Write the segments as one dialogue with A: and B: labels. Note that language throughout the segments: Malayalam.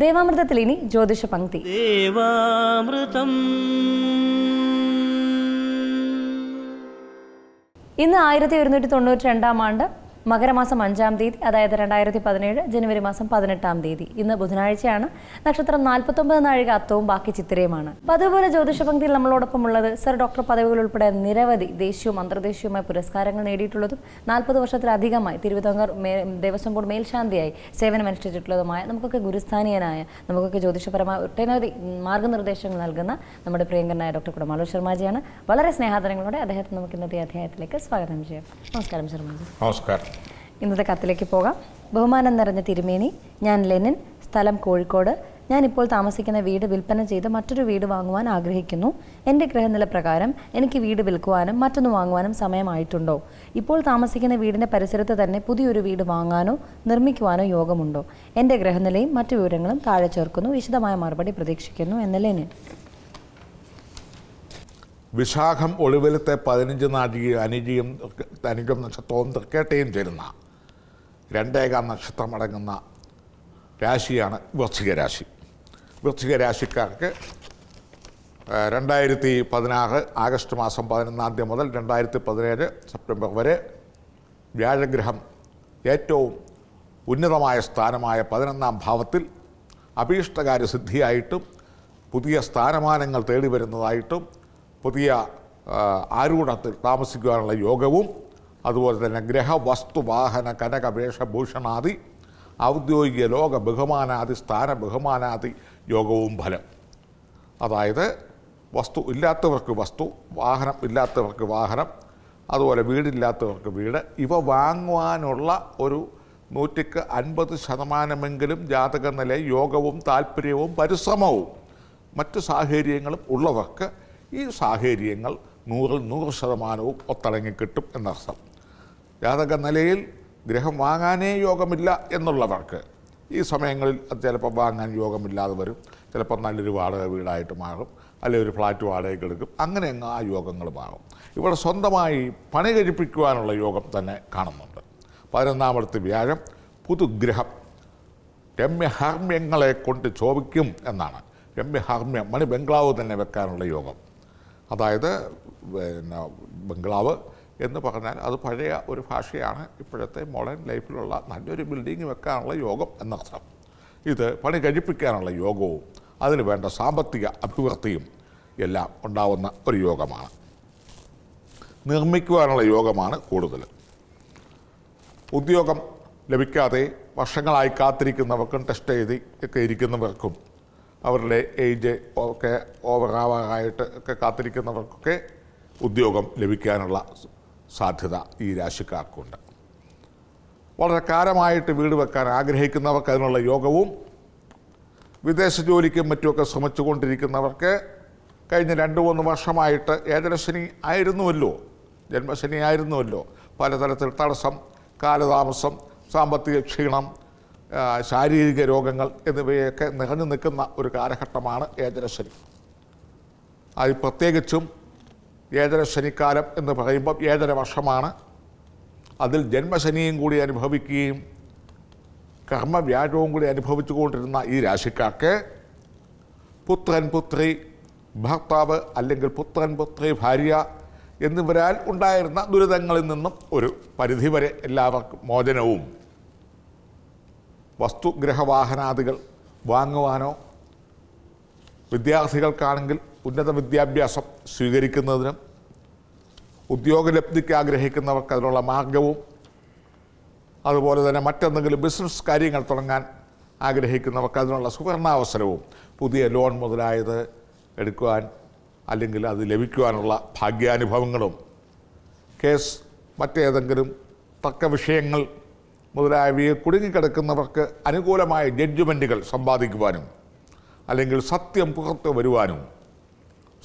A: ദേവാമൃതത്തിൽ ഇനി ജ്യോതിഷ പങ്ക്തി. ഇന്ന് 1192 ആണ്ട് മകരമാസം 5-ാം തീയതി, അതായത് 2017 ജനുവരി മാസം 18-ാം തീയതി. ഇന്ന് ബുധനാഴ്ചയാണ്. നക്ഷത്രം 49 നാഴിക അത്തവും ബാക്കി ചിത്തിരയുമാണ്. അപ്പോൾ അതുപോലെ ജ്യോതിഷ പങ്ക്തിയിൽ നമ്മളോടൊപ്പം ഉള്ളത് സർ ഡോക്ടർ പദവികൾ ഉൾപ്പെടെ നിരവധി ദേശീയവും അന്തർദേശീയവുമായ പുരസ്കാരങ്ങൾ നേടിയിട്ടുള്ളതും 40 വർഷത്തിലധികമായി തിരുവിതാംകൂർ ദേവസ്വം ബോർഡ് മേൽശാന്തിയായി സേവനമനുഷ്ഠിച്ചിട്ടുള്ളതുമായ നമുക്കൊക്കെ ഗുരുസ്ഥാനീയനായ നമുക്കൊക്കെ ജ്യോതിഷപരമായ ഒട്ടനവധി മാർഗ്ഗനിർദ്ദേശങ്ങൾ നൽകുന്ന നമ്മുടെ പ്രിയങ്കരനായ ഡോക്ടർ കുടമാളൂർ ശർമാജിയാണ്. വളരെ സ്നേഹാദരങ്ങളോടെ അദ്ദേഹത്തെ നമുക്ക് ഇന്നത്തെ അധ്യായത്തിലേക്ക് സ്വാഗതം ചെയ്യാം. നമസ്കാരം ശർമാജി.
B: നമസ്കാരം.
A: ഇന്നത്തെ കത്തിലേക്ക് പോകാം. ബഹുമാനം നിറഞ്ഞ തിരുമേനി, ഞാൻ ലെനിൻ, സ്ഥലം കോഴിക്കോട്. ഞാനിപ്പോൾ താമസിക്കുന്ന വീട് വിൽപ്പന ചെയ്ത് മറ്റൊരു വീട് വാങ്ങുവാൻ ആഗ്രഹിക്കുന്നു. എൻ്റെ ഗ്രഹനില പ്രകാരം എനിക്ക് വീട് വിൽക്കുവാനും മറ്റൊന്ന് വാങ്ങുവാനും സമയമായിട്ടുണ്ടോ? ഇപ്പോൾ താമസിക്കുന്ന വീടിൻ്റെ പരിസരത്ത് തന്നെ പുതിയൊരു വീട് വാങ്ങാനോ നിർമ്മിക്കുവാനോ യോഗമുണ്ടോ? എൻ്റെ ഗ്രഹനിലയും മറ്റു വിവരങ്ങളും താഴെ ചേർക്കുന്നു. വിശദമായ മറുപടി പ്രതീക്ഷിക്കുന്നു എന്ന് ലെനിൻ.
B: വിശാഖം ഒളിവിലത്തെ 15 നാഴികയും അനിഴിയും ധനികം നക്ഷത്രവും തൃക്കേട്ടയും ചേരുന്ന 2 നക്ഷത്രമടങ്ങുന്ന രാശിയാണ് വൃശ്ചിക രാശി. വൃശ്ചിക രാശിക്കാർക്ക് 2016 ആഗസ്റ്റ് മാസം 11-ാം തീയതി മുതൽ 2017 സെപ്റ്റംബർ വരെ വ്യാഴഗ്രഹം ഏറ്റവും ഉന്നതമായ സ്ഥാനമായ 11-ാം ഭാവത്തിൽ അഭീഷ്ടകാര്യസിദ്ധിയായിട്ടും പുതിയ സ്ഥാനമാനങ്ങൾ തേടി വരുന്നതായിട്ടും പുതിയ ആരൂഢത്തിൽ താമസിക്കുവാനുള്ള യോഗവും അതുപോലെ തന്നെ ഗ്രഹ വസ്തു വാഹന കനക വേഷഭൂഷണാദി ഔദ്യോഗിക ലോക ബഹുമാനാദി സ്ഥാന ബഹുമാനാദി യോഗവും ഫലം. അതായത് വസ്തു ഇല്ലാത്തവർക്ക് വസ്തു, വാഹനം ഇല്ലാത്തവർക്ക് വാഹനം, അതുപോലെ വീടില്ലാത്തവർക്ക് വീട്, ഇവ വാങ്ങുവാനുള്ള ഒരു 150% ജാതക നില യോഗവും താല്പര്യവും പരിശ്രമവും മറ്റു സാഹചര്യങ്ങളും ഉള്ളവർക്ക് ഈ സാഹചര്യങ്ങൾ 100% ഒത്തിണങ്ങി കിട്ടും എന്നർത്ഥം. ജാതക നിലയിൽ ഗ്രഹം വാങ്ങാനേ യോഗമില്ല എന്നുള്ളവർക്ക് ഈ സമയങ്ങളിൽ അത് ചിലപ്പോൾ വാങ്ങാൻ യോഗമില്ലാതെ വരും. ചിലപ്പോൾ നല്ലൊരു വാടക വീടായിട്ട് മാറും, അല്ലെങ്കിൽ ഒരു ഫ്ലാറ്റ് വാടകയ്ക്ക് എടുക്കും. അങ്ങനെ അങ്ങ് ആ യോഗങ്ങൾ മാറും. ഇവിടെ സ്വന്തമായി പണി കഴിപ്പിക്കുവാനുള്ള യോഗം തന്നെ കാണുന്നുണ്ട്. 11-ാമത്തെ വ്യാഴം പുതുഗ്രഹം രമ്യഹാർമ്യങ്ങളെ കൊണ്ട് ശോഭിക്കും എന്നാണ്. രമ്യഹാർമ്യം മണി ബംഗ്ലാവ് തന്നെ വെക്കാനുള്ള യോഗം. അതായത് ബംഗ്ലാവ് എന്ന് പറഞ്ഞാൽ അത് പഴയ ഒരു ഭാഷയാണ്. ഇപ്പോഴത്തെ മോഡേൺ ലൈഫിലുള്ള നല്ലൊരു ബിൽഡിംഗ് വെക്കാനുള്ള യോഗം എന്നർത്ഥം. ഇത് പണി കഴിപ്പിക്കാനുള്ള യോഗവും അതിന് വേണ്ട സാമ്പത്തിക അഭിവൃദ്ധിയും എല്ലാം ഉണ്ടാവുന്ന ഒരു യോഗമാണ്. നിർമ്മിക്കുവാനുള്ള യോഗമാണ് കൂടുതൽ. ഉദ്യോഗം ലഭിക്കാതെ വർഷങ്ങളായി കാത്തിരിക്കുന്നവർക്കും ടെസ്റ്റ് എഴുതി ഒക്കെ ഇരിക്കുന്നവർക്കും അവരുടെ ഏജ് ഒക്കെ ഓവറാവാറായിട്ട് ഒക്കെ കാത്തിരിക്കുന്നവർക്കൊക്കെ ഉദ്യോഗം ലഭിക്കാനുള്ള സാധ്യത ഈ രാശിക്കാർക്കുണ്ട്. വളരെ കാലമായിട്ട് വീട് വെക്കാൻ ആഗ്രഹിക്കുന്നവർക്ക് അതിനുള്ള യോഗവും, വിദേശ ജോലിക്കും മറ്റുമൊക്കെ ശ്രമിച്ചുകൊണ്ടിരിക്കുന്നവർക്ക് കഴിഞ്ഞ 2-3 വർഷമായിട്ട് ഏഴരശനി ആയിരുന്നുവല്ലോ, ജന്മശനി ആയിരുന്നുവല്ലോ, പലതരത്തിൽ തടസ്സം, കാലതാമസം, സാമ്പത്തിക ക്ഷീണം, ശാരീരിക രോഗങ്ങൾ എന്നിവയൊക്കെ നിറഞ്ഞു നിൽക്കുന്ന ഒരു കാലഘട്ടമാണ് ഏഴരശനി. അത് പ്രത്യേകിച്ചും ഏഴരശനിക്കാലം എന്ന് പറയുമ്പോൾ 7.5 വർഷമാണ്. അതിൽ ജന്മശനിയും കൂടി അനുഭവിക്കുകയും കർമ്മവ്യാഴവും കൂടി അനുഭവിച്ചുകൊണ്ടിരുന്ന ഈ രാശിക്കാർക്ക് പുത്രൻ പുത്രി ഭർത്താവ് അല്ലെങ്കിൽ പുത്രൻ പുത്രി ഭാര്യ എന്നിവരാൽ ഉണ്ടായിരുന്ന ദുരിതങ്ങളിൽ നിന്നും ഒരു പരിധിവരെ എല്ലാവർക്കും മോചനവും, വസ്തുഗ്രഹവാഹനാദികൾ വാങ്ങുവാനോ, വിദ്യാർത്ഥികൾക്കാണെങ്കിൽ ഉന്നത വിദ്യാഭ്യാസം സ്വീകരിക്കുന്നതിനും, ഉദ്യോഗലബ്ധിക്ക് ആഗ്രഹിക്കുന്നവർക്ക് അതിനുള്ള മാർഗവും, അതുപോലെ തന്നെ മറ്റെന്തെങ്കിലും ബിസിനസ് കാര്യങ്ങൾ തുടങ്ങാൻ ആഗ്രഹിക്കുന്നവർക്ക് അതിനുള്ള സുവർണാവസരവും, പുതിയ ലോൺ മുതലായത് എടുക്കുവാൻ അല്ലെങ്കിൽ അത് ലഭിക്കുവാനുള്ള ഭാഗ്യാനുഭവങ്ങളും, കേസ് മറ്റേതെങ്കിലും തർക്ക വിഷയങ്ങൾ മുതലായവയിൽ കുടുങ്ങിക്കിടക്കുന്നവർക്ക് അനുകൂലമായ ജഡ്ജ്മെൻറ്റുകൾ സമ്പാദിക്കുവാനും അല്ലെങ്കിൽ സത്യം പുറത്ത് വരുവാനും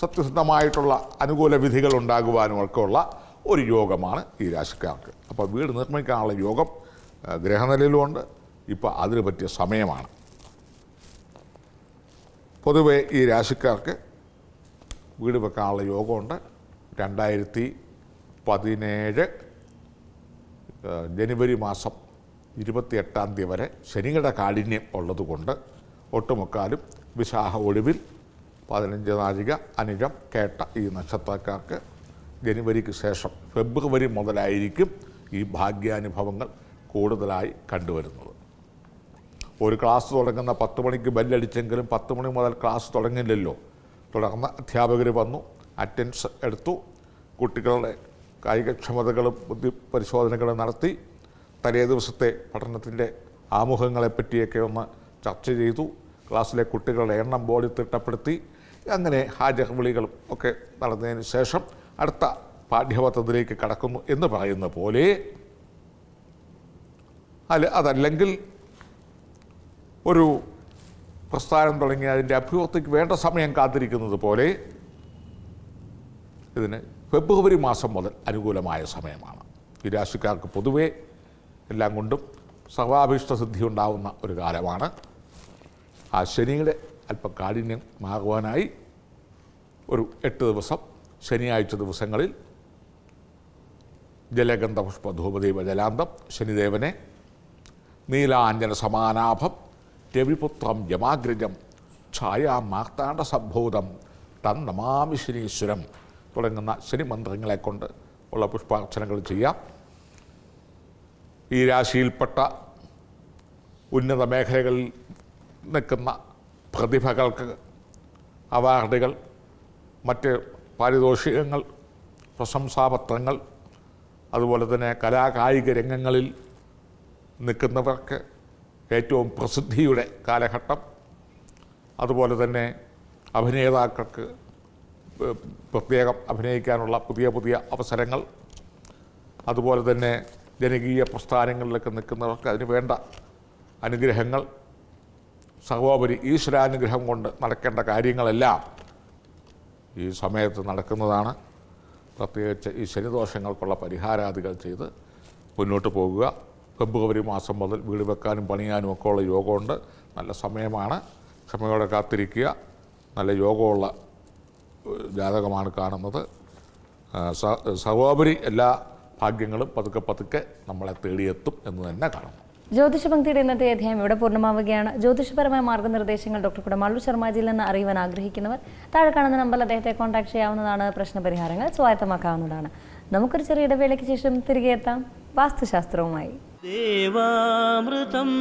B: സത്യസന്ധമായിട്ടുള്ള അനുകൂല വിധികൾ ഉണ്ടാകുവാനും ഒക്കെ ഉള്ള ഒരു യോഗമാണ് ഈ രാശിക്കാർക്ക്. അപ്പോൾ വീട് നിർമ്മിക്കാനുള്ള യോഗം ഗ്രഹനിലയിലുമുണ്ട്. ഇപ്പോൾ അതിന് പറ്റിയ സമയമാണ്. പൊതുവെ ഈ രാശിക്കാർക്ക് വീട് വെക്കാനുള്ള യോഗമുണ്ട്. 2017 ജനുവരി മാസം 28-ാം തീയതി വരെ ശനിയുടെ കാഠിന്യം ഉള്ളതുകൊണ്ട് ഒട്ടുമുക്കാലും വിശാഖ ഒടുവിൽ 15 നാഴിക അനിഴം കേട്ട ഈ നക്ഷത്രക്കാർക്ക് ജനുവരിക്ക് ശേഷം ഫെബ്രുവരി മുതലായിരിക്കും ഈ ഭാഗ്യാനുഭവങ്ങൾ കൂടുതലായി കണ്ടുവരുന്നത്. ഒരു ക്ലാസ് തുടങ്ങുന്ന 10 മണിക്ക് ബെല്ലടിച്ചെങ്കിലും 10 മണി മുതൽ ക്ലാസ് തുടങ്ങില്ലല്ലോ. തുടർന്ന് അധ്യാപകർ വന്നു, അറ്റൻഡൻസ് എടുത്തു, കുട്ടികളുടെ കായികക്ഷമതകളും ബുദ്ധി പരിശോധനകളും നടത്തി, തലേ ദിവസത്തെ പഠനത്തിൻ്റെ ആമുഖങ്ങളെപ്പറ്റിയൊക്കെ ഒന്ന് ചർച്ച ചെയ്തു, ക്ലാസ്സിലെ കുട്ടികളുടെ എണ്ണം ബോർഡിൽ തിട്ടപ്പെടുത്തി, അങ്ങനെ ഹാജർ വിളികളും ഒക്കെ നടന്നതിന് ശേഷം അടുത്ത പാഠ്യപദ്ധതിയിലേക്ക് കടക്കുന്നു എന്ന് പറയുന്ന പോലെ, അതല്ലെങ്കിൽ ഒരു പ്രസ്ഥാനം തുടങ്ങി അതിൻ്റെ അഭ്യൂഹത്തിക്ക് വേണ്ട സമയം കാത്തിരിക്കുന്നത് പോലെ ഇതിന് ഫെബ്രുവരി മാസം മുതൽ അനുകൂലമായ സമയമാണ്. ഈ രാശിക്കാർക്ക് പൊതുവേ എല്ലാം കൊണ്ടും സർവാഭീഷ്ട സിദ്ധി ഉണ്ടാവുന്ന ഒരു കാലമാണ്. ആ ശനിയുടെ അല്പം കാഠിന്യം മാറുവാനായി ഒരു 8 ദിവസം ശനിയാഴ്ച ദിവസങ്ങളിൽ ജലഗന്ധ പുഷ്പധൂപദീപ ജലാന്തം ശനിദേവനെ, നീലാഞ്ജന സമാനാഭം രവിപുത്രം യമാഗ്രജം ഛായാ മാർത്താണ്ഡ സംഭൂതം തൻ നമാമി ശനീശ്വരം തുടങ്ങുന്ന ശനി മന്ത്രങ്ങളെ കൊണ്ട് ഉള്ള പുഷ്പാർച്ചനകൾ ചെയ്യാം. ഈ രാശിയിൽപ്പെട്ട ഉന്നത മേഖലകളിൽ നിൽക്കുന്ന പ്രതിഭകൾക്ക് അവാർഡുകൾ, മറ്റ് പാരിതോഷികങ്ങൾ, പ്രശംസാപത്രങ്ങൾ, അതുപോലെ തന്നെ കലാകായിക രംഗങ്ങളിൽ നിൽക്കുന്നവർക്ക് ഏറ്റവും പ്രസിദ്ധിയുടെ കാലഘട്ടം, അതുപോലെ തന്നെ അഭിനേതാക്കൾക്ക് പ്രത്യേകം അഭിനയിക്കാനുള്ള പുതിയ പുതിയ അവസരങ്ങൾ, അതുപോലെ തന്നെ ജനകീയ പ്രസ്ഥാനങ്ങളിലൊക്കെ നിൽക്കുന്നവർക്ക് അതിന് വേണ്ട അനുഗ്രഹങ്ങൾ, സർവോപരി ഈശ്വരാനുഗ്രഹം കൊണ്ട് നടക്കേണ്ട കാര്യങ്ങളെല്ലാം ഈ സമയത്ത് നടക്കുന്നതാണ്. പ്രത്യേകിച്ച് ഈ ശനിദോഷങ്ങൾക്കുള്ള പരിഹാരാദികൾ ചെയ്ത് മുന്നോട്ട് പോകുക. ഫെബ്രുവരി മാസം മുതൽ വീട് വെക്കാനും പണിയാനും ഒക്കെ ഉള്ള യോഗമുണ്ട്. നല്ല സമയമാണ്. ക്ഷമയോടെ കാത്തിരിക്കുക. നല്ല യോഗമുള്ള ജാതകമാണ് കാണുന്നത്. സർവോപരി എല്ലാ ഭാഗ്യങ്ങളും പതുക്കെ പതുക്കെ നമ്മളെ തേടിയെത്തും എന്ന് തന്നെ കാണുന്നു.
A: ജ്യോതിഷപംക്തിയുടെ ഇന്നത്തെ അധ്യായം ഇവിടെ പൂർണ്ണമാവുകയാണ്. ജ്യോതിഷപരമായ മാർഗ്ഗനിർദ്ദേശങ്ങൾ ഡോക്ടർ കുടമാളൂർ ശർമാജിയിൽ നിന്ന് അറിയുവാൻ ആഗ്രഹിക്കുന്നവർ താഴെ കാണുന്ന നമ്പറിൽ അദ്ദേഹത്തെ കോൺടാക്ട് ചെയ്യാവുന്നതാണ്. പ്രശ്നപരിഹാരങ്ങൾ സ്വായത്തമാക്കാവുന്നതാണ്. നമുക്കൊരു ചെറിയ ഇടവേളയ്ക്ക് ശേഷം തിരികെ എത്താം വാസ്തുശാസ്ത്രവുമായി.
C: ദേവാമൃതം